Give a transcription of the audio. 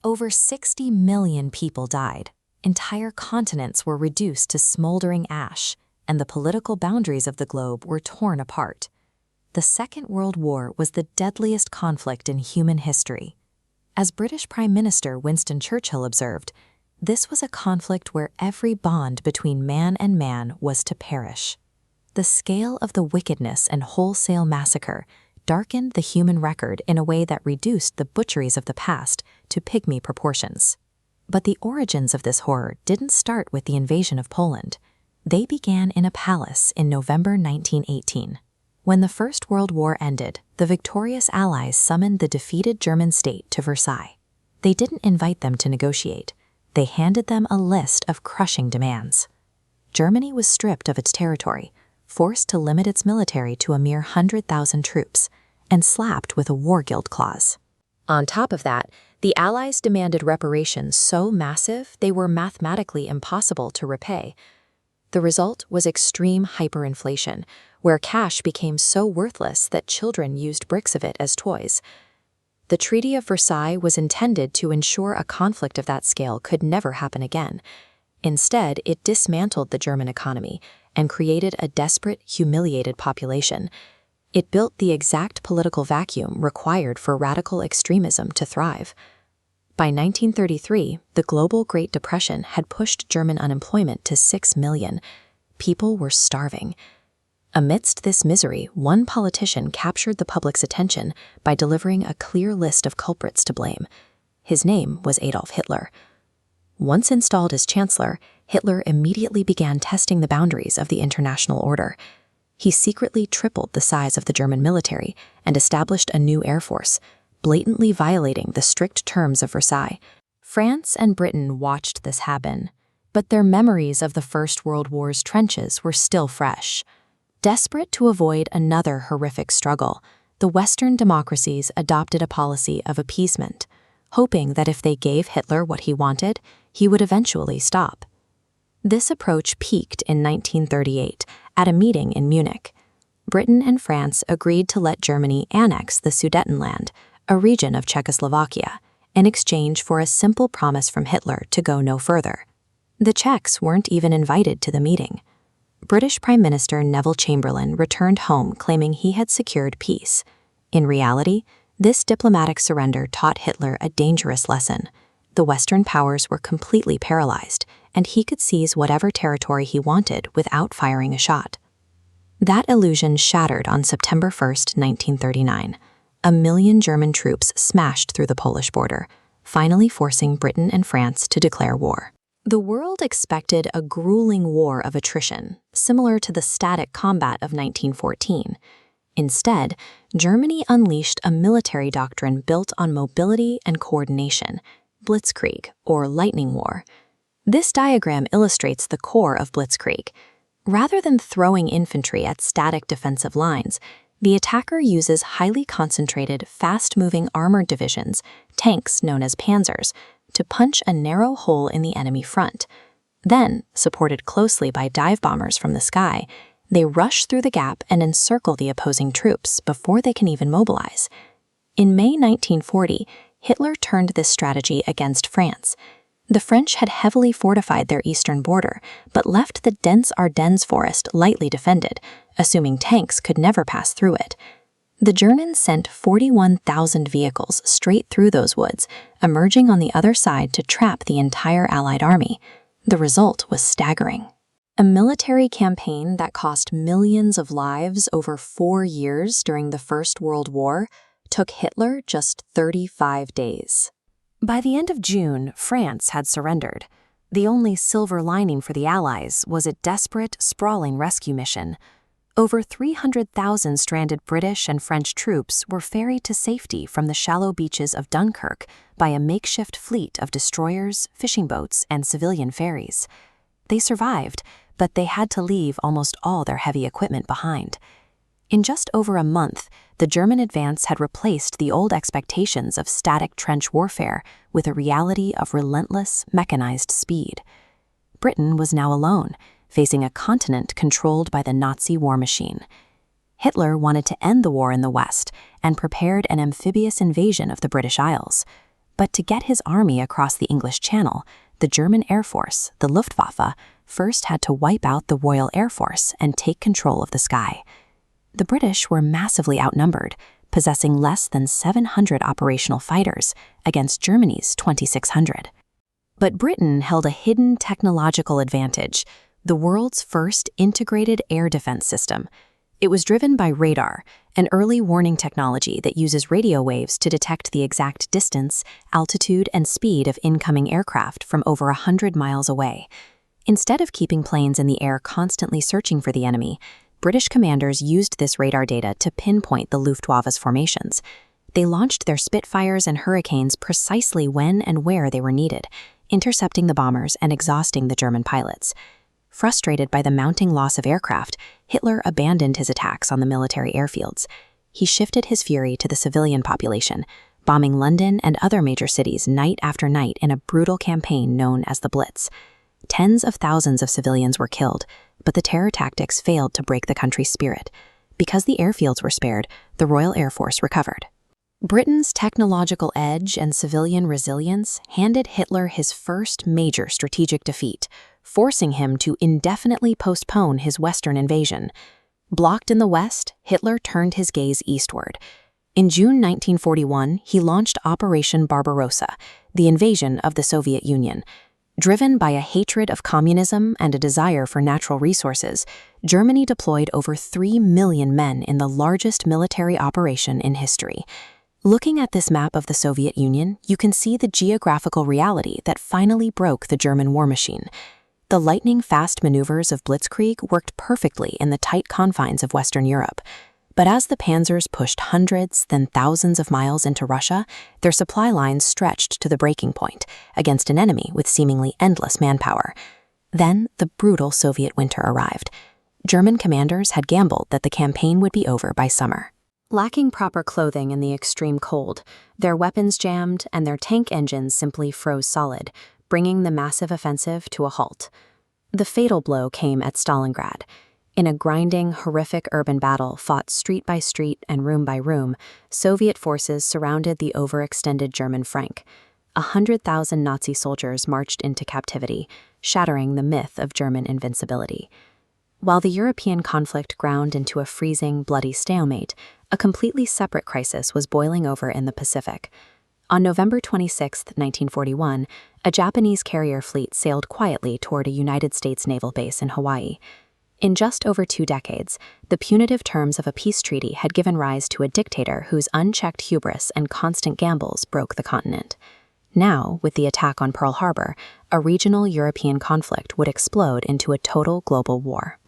Over 60 million people died. Entire continents were reduced to smoldering ash, and the political boundaries of the globe were torn apart. The Second World War was the deadliest conflict in human history. As British Prime Minister Winston Churchill observed, this was a conflict where every bond between man and man was to perish. The scale of the wickedness and wholesale massacre darkened the human record in a way that reduced the butcheries of the past to pygmy proportions. But the origins of this horror didn't start with the invasion of Poland. They began in a palace in November 1918. When the First World War ended, the victorious Allies summoned the defeated German state to Versailles. They didn't invite them to negotiate. They handed them a list of crushing demands. Germany was stripped of its territory, forced to limit its military to a mere 100,000 troops, and slapped with a war guild clause. On top of that, the Allies demanded reparations so massive they were mathematically impossible to repay. The result was extreme hyperinflation, where cash became so worthless that children used bricks of it as toys. The Treaty of Versailles was intended to ensure a conflict of that scale could never happen again. Instead, it dismantled the German economy and created a desperate, humiliated population. It built the exact political vacuum required for radical extremism to thrive. By 1933, the global Great Depression had pushed German unemployment to 6 million. People were starving. Amidst this misery, one politician captured the public's attention by delivering a clear list of culprits to blame. His name was Adolf Hitler. Once installed as chancellor, Hitler immediately began testing the boundaries of the international order. He secretly tripled the size of the German military and established a new air force, blatantly violating the strict terms of Versailles. France and Britain watched this happen, but their memories of the First World War's trenches were still fresh. Desperate to avoid another horrific struggle, the Western democracies adopted a policy of appeasement, hoping that if they gave Hitler what he wanted, he would eventually stop. This approach peaked in 1938 at a meeting in Munich. Britain and France agreed to let Germany annex the Sudetenland, a region of Czechoslovakia, in exchange for a simple promise from Hitler to go no further. The Czechs weren't even invited to the meeting. British Prime Minister Neville Chamberlain returned home claiming he had secured peace. In reality, this diplomatic surrender taught Hitler a dangerous lesson. The Western powers were completely paralyzed, and he could seize whatever territory he wanted without firing a shot. That illusion shattered on September 1, 1939. 1 million German troops smashed through the Polish border, finally forcing Britain and France to declare war. The world expected a grueling war of attrition, similar to the static combat of 1914. Instead, Germany unleashed a military doctrine built on mobility and coordination, Blitzkrieg, or lightning war. This diagram illustrates the core of Blitzkrieg. Rather than throwing infantry at static defensive lines, the attacker uses highly concentrated, fast-moving armored divisions, tanks known as panzers, to punch a narrow hole in the enemy front. Then, supported closely by dive bombers from the sky, they rush through the gap and encircle the opposing troops before they can even mobilize. In May 1940, Hitler turned this strategy against France. The French had heavily fortified their eastern border, but left the dense Ardennes forest lightly defended, assuming tanks could never pass through it. The Germans sent 41,000 vehicles straight through those woods, emerging on the other side to trap the entire Allied army. The result was staggering. A military campaign that cost millions of lives over 4 years during the First World War took Hitler just 35 days. By the end of June, France had surrendered. The only silver lining for the Allies was a desperate, sprawling rescue mission. Over 300,000 stranded British and French troops were ferried to safety from the shallow beaches of Dunkirk by a makeshift fleet of destroyers, fishing boats, and civilian ferries. They survived, but they had to leave almost all their heavy equipment behind. In just over a month, the German advance had replaced the old expectations of static trench warfare with a reality of relentless, mechanized speed. Britain was now alone, facing a continent controlled by the Nazi war machine. Hitler wanted to end the war in the West and prepared an amphibious invasion of the British Isles. But to get his army across the English Channel, the German Air Force, the Luftwaffe, first had to wipe out the Royal Air Force and take control of the sky. The British were massively outnumbered, possessing less than 700 operational fighters against Germany's 2,600. But Britain held a hidden technological advantage, the world's first integrated air defense system. It was driven by radar, an early warning technology that uses radio waves to detect the exact distance, altitude, and speed of incoming aircraft from over 100 miles away. Instead of keeping planes in the air constantly searching for the enemy, British commanders used this radar data to pinpoint the Luftwaffe's formations. They launched their Spitfires and Hurricanes precisely when and where they were needed, intercepting the bombers and exhausting the German pilots. Frustrated by the mounting loss of aircraft, Hitler abandoned his attacks on the military airfields. He shifted his fury to the civilian population, bombing London and other major cities night after night in a brutal campaign known as the Blitz. Tens of thousands of civilians were killed, but the terror tactics failed to break the country's spirit. Because the airfields were spared, the Royal Air Force recovered. Britain's technological edge and civilian resilience handed Hitler his first major strategic defeat, forcing him to indefinitely postpone his Western invasion. Blocked in the West, Hitler turned his gaze eastward. In June 1941, he launched Operation Barbarossa, the invasion of the Soviet Union. Driven by a hatred of communism and a desire for natural resources, Germany deployed over 3 million men in the largest military operation in history. Looking at this map of the Soviet Union, you can see the geographical reality that finally broke the German war machine. The lightning-fast maneuvers of Blitzkrieg worked perfectly in the tight confines of Western Europe. But as the panzers pushed hundreds, then thousands of miles into Russia, their supply lines stretched to the breaking point against an enemy with seemingly endless manpower. Then the brutal Soviet winter arrived. German commanders had gambled that the campaign would be over by summer. Lacking proper clothing in the extreme cold, their weapons jammed and their tank engines simply froze solid, bringing the massive offensive to a halt. The fatal blow came at Stalingrad. In a grinding, horrific urban battle fought street by street and room by room, Soviet forces surrounded the overextended German Frank. 100,000 Nazi soldiers marched into captivity, shattering the myth of German invincibility. While the European conflict ground into a freezing, bloody stalemate, a completely separate crisis was boiling over in the Pacific. On November 26, 1941, a Japanese carrier fleet sailed quietly toward a United States naval base in Hawaii. In just over 2 decades, the punitive terms of a peace treaty had given rise to a dictator whose unchecked hubris and constant gambles broke the continent. Now, with the attack on Pearl Harbor, a regional European conflict would explode into a total global war.